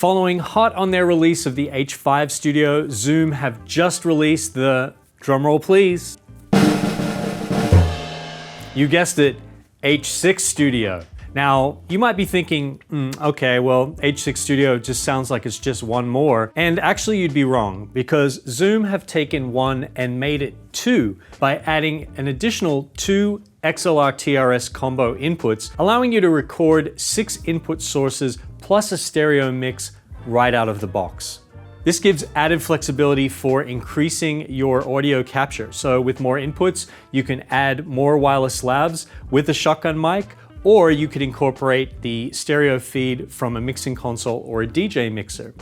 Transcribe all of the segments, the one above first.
Following hot on their release of the H5 Studio, Zoom have just released the, drumroll please, you guessed it, H6 Studio. Now, you might be thinking, okay, well, H6 Studio just sounds like it's just one more. And actually you'd be wrong, because Zoom have taken one and made it two by adding an additional two XLR TRS combo inputs, allowing you to record 6 input sources plus a stereo mix right out of the box. This gives added flexibility for increasing your audio capture. So with more inputs, you can add more wireless lavs with a shotgun mic, or you could incorporate the stereo feed from a mixing console or a DJ mixer.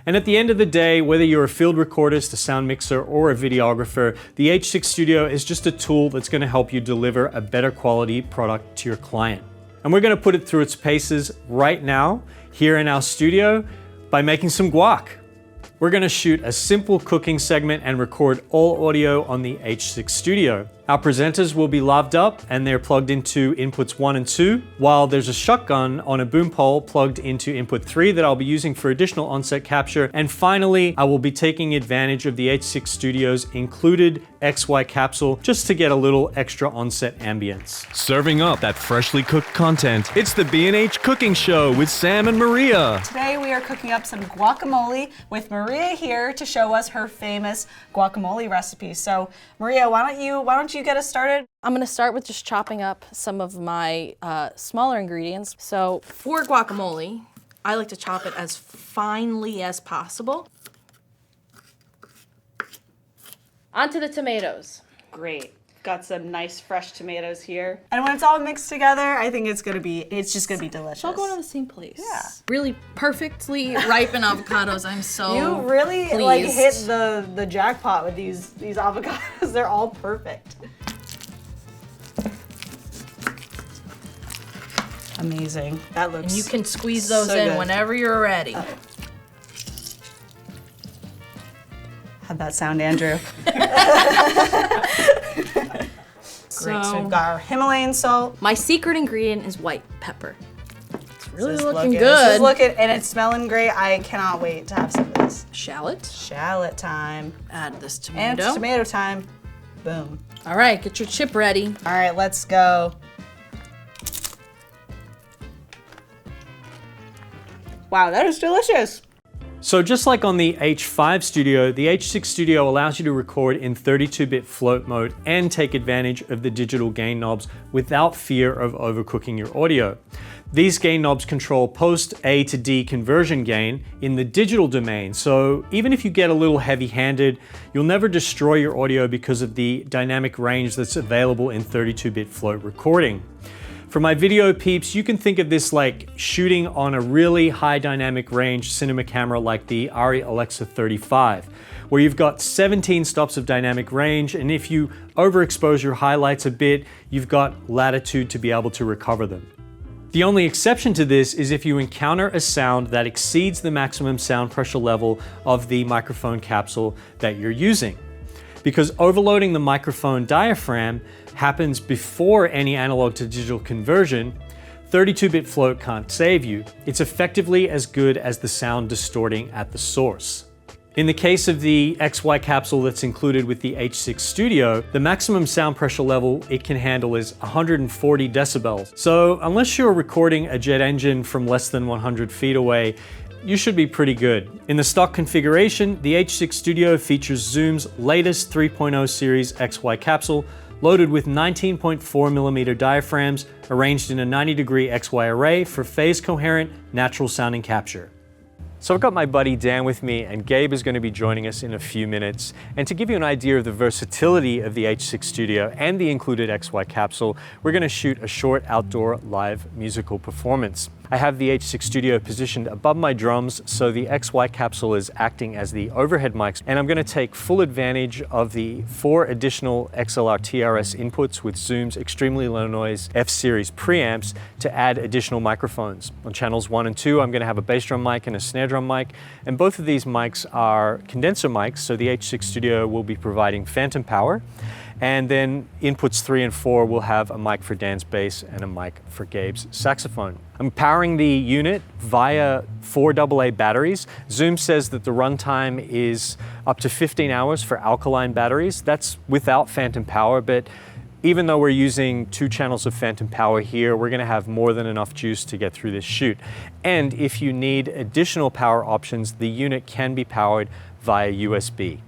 And at the end of the day, whether you're a field recordist, a sound mixer, or a videographer, the H6 Studio is just a tool that's going to help you deliver a better quality product to your client. And we're going to put it through its paces right now, here in our studio, by making some guac. We're going to shoot a simple cooking segment and record all audio on the H6 Studio. Our presenters will be laved up and they're plugged into inputs 1 and 2, while there's a shotgun on a boom pole plugged into input 3 that I'll be using for additional on-set capture. And finally, I will be taking advantage of the H6 Studio's included XY capsule just to get a little extra on-set ambience. Serving up that freshly cooked content, it's the B&H Cooking Show with Sam and Maria. Today we are cooking up some guacamole with Maria here to show us her famous guacamole recipe. So Maria, why don't you get us started? I'm gonna start with just chopping up some of my smaller ingredients. So for guacamole, I like to chop it as finely as possible. Onto the tomatoes. Great. Got some nice fresh tomatoes here. And when it's all mixed together, I think it's just gonna be delicious. It's all going to the same place. Yeah. Really perfectly ripened avocados. I'm so You really pleased. like hit the jackpot with these avocados. They're all perfect. Amazing. That looks And you can squeeze those so in good. whenever you're ready. How'd that sound, Andrew? Great, so we've got our Himalayan salt. My secret ingredient is white pepper. It's really This is looking This good. is looking, and it's smelling great. I cannot wait to have some of this. Shallot. Shallot time. Add this And tomato. it's tomato time. Boom. All right, get your chip ready. All right, let's go. Wow, that is delicious. So just like on the H5 Studio, the H6 Studio allows you to record in 32-bit float mode and take advantage of the digital gain knobs without fear of overcooking your audio. These gain knobs control post A to D conversion gain in the digital domain, so even if you get a little heavy-handed, you'll never destroy your audio because of the dynamic range that's available in 32-bit float recording. For my video peeps, you can think of this like shooting on a really high dynamic range cinema camera like the Arri Alexa 35, where you've got 17 stops of dynamic range, and if you overexpose your highlights a bit, you've got latitude to be able to recover them. The only exception to this is if you encounter a sound that exceeds the maximum sound pressure level of the microphone capsule that you're using. Because overloading the microphone diaphragm happens before any analog to digital conversion, 32-bit float can't save you. It's effectively as good as the sound distorting at the source. In the case of the XY capsule that's included with the H6 Studio, the maximum sound pressure level it can handle is 140 decibels. So unless you're recording a jet engine from less than 100 feet away, you should be pretty good. In the stock configuration, the H6 Studio features Zoom's latest 3.0 series XY capsule, loaded with 19.4mm diaphragms, arranged in a 90-degree XY array for phase-coherent, natural-sounding capture. So I've got my buddy Dan with me, and Gabe is going to be joining us in a few minutes. And to give you an idea of the versatility of the H6 Studio and the included XY capsule, we're going to shoot a short outdoor live musical performance. I have the H6 Studio positioned above my drums, so the XY capsule is acting as the overhead mics, and I'm going to take full advantage of the 4 additional XLR TRS inputs with Zoom's extremely low noise F-series preamps to add additional microphones. On channels 1 and 2, I'm going to have a bass drum mic and a snare drum mic, and both of these mics are condenser mics, so the H6 Studio will be providing phantom power. And then inputs 3 and 4 will have a mic for Dan's bass and a mic for Gabe's saxophone. I'm powering the unit via 4 AA batteries. Zoom says that the runtime is up to 15 hours for alkaline batteries. That's without phantom power, but even though we're using 2 channels of phantom power here, we're gonna have more than enough juice to get through this shoot. And if you need additional power options, the unit can be powered via USB.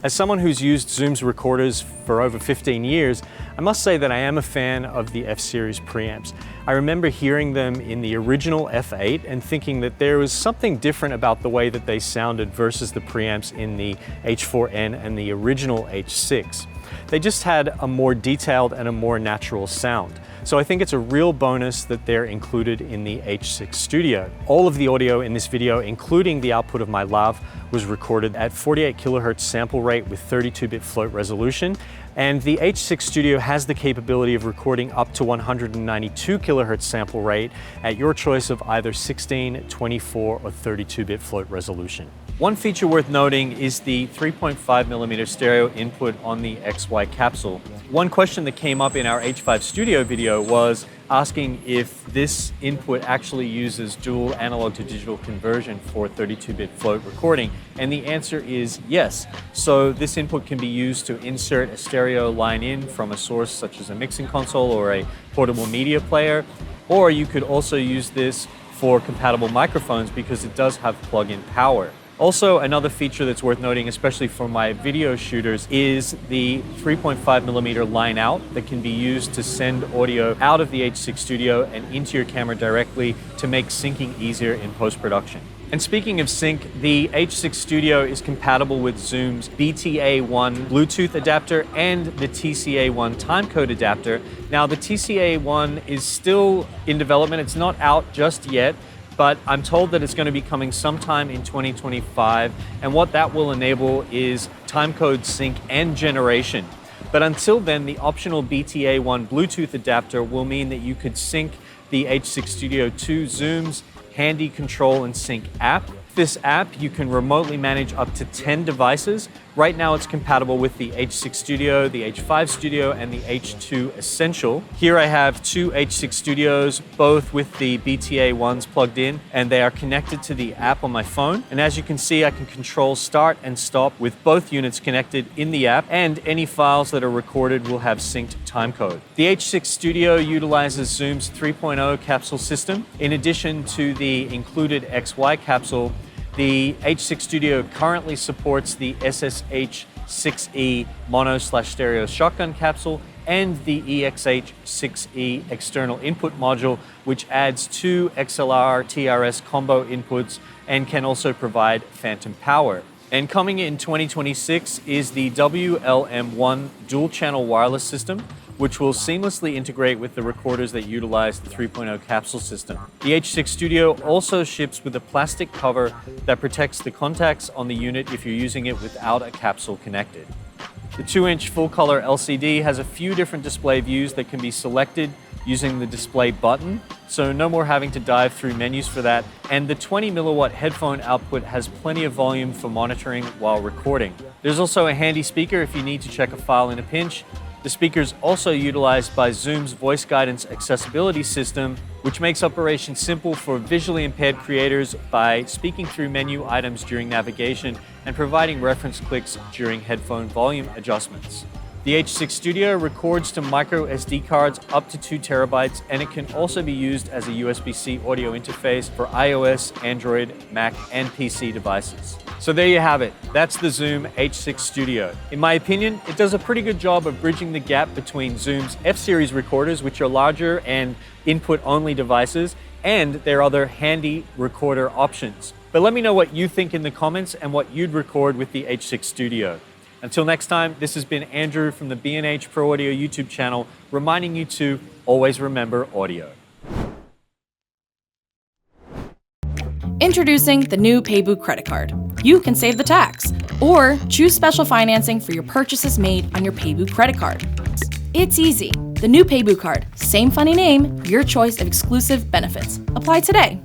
As someone who's used Zoom's recorders for over 15 years, I must say that I am a fan of the F-Series preamps. I remember hearing them in the original F8 and thinking that there was something different about the way that they sounded versus the preamps in the H4n and the original H6. They just had a more detailed and a more natural sound. So I think it's a real bonus that they're included in the H6 Studio. All of the audio in this video, including the output of my lav, was recorded at 48 kilohertz sample rate with 32-bit float resolution. And the H6 Studio has the capability of recording up to 192 kilohertz sample rate at your choice of either 16, 24, or 32-bit float resolution. One feature worth noting is the 3.5mm stereo input on the XY capsule. One question that came up in our H5 Studio video was asking if this input actually uses dual analog to digital conversion for 32-bit float recording, and the answer is yes. So this input can be used to insert a stereo line in from a source such as a mixing console or a portable media player, or you could also use this for compatible microphones because it does have plug-in power. Also, another feature that's worth noting, especially for my video shooters, is the 3.5mm line out that can be used to send audio out of the H6 Studio and into your camera directly to make syncing easier in post-production. And speaking of sync, the H6 Studio is compatible with Zoom's BTA1 Bluetooth adapter and the TCA1 timecode adapter. Now, the TCA1 is still in development. It's not out just yet, but I'm told that it's going to be coming sometime in 2025, and what that will enable is timecode sync and generation. But until then, the optional BTA1 Bluetooth adapter will mean that you could sync the H6 Studio to Zoom's Handy Control and Sync app. This app, you can remotely manage up to 10 devices. Right now it's compatible with the H6 Studio, the H5 Studio, and the H2 Essential. Here I have 2 H6 Studios, both with the BTA ones plugged in, and they are connected to the app on my phone. And as you can see, I can control start and stop with both units connected in the app, and any files that are recorded will have synced timecode. The H6 Studio utilizes Zoom's 3.0 capsule system. In addition to the included XY capsule, the H6 Studio currently supports the SSH6E mono/stereo shotgun capsule and the EXH6E external input module, which adds 2 XLR TRS combo inputs and can also provide phantom power. And coming in 2026 is the WLM1 dual channel wireless system, which will seamlessly integrate with the recorders that utilize the 3.0 Capsule System. The H6 Studio also ships with a plastic cover that protects the contacts on the unit if you're using it without a capsule connected. The 2-inch full-color LCD has a few different display views that can be selected using the display button, so no more having to dive through menus for that. And the 20 milliwatt headphone output has plenty of volume for monitoring while recording. There's also a handy speaker if you need to check a file in a pinch. The speaker is also utilized by Zoom's voice guidance accessibility system, which makes operation simple for visually impaired creators by speaking through menu items during navigation and providing reference clicks during headphone volume adjustments. The H6 Studio records to micro SD cards up to 2 terabytes, and it can also be used as a USB-C audio interface for iOS, Android, Mac, and PC devices. So there you have it. That's the Zoom H6 Studio. In my opinion, it does a pretty good job of bridging the gap between Zoom's F-series recorders, which are larger and input-only devices, and their other handy recorder options. But let me know what you think in the comments and what you'd record with the H6 Studio. Until next time, this has been Andrew from the B&H Pro Audio YouTube channel, reminding you to always remember audio. Introducing the new Paybook credit card. You can save the tax or choose special financing for your purchases made on your Paybook credit card. It's easy. The new Paybook card, same funny name, your choice of exclusive benefits. Apply today.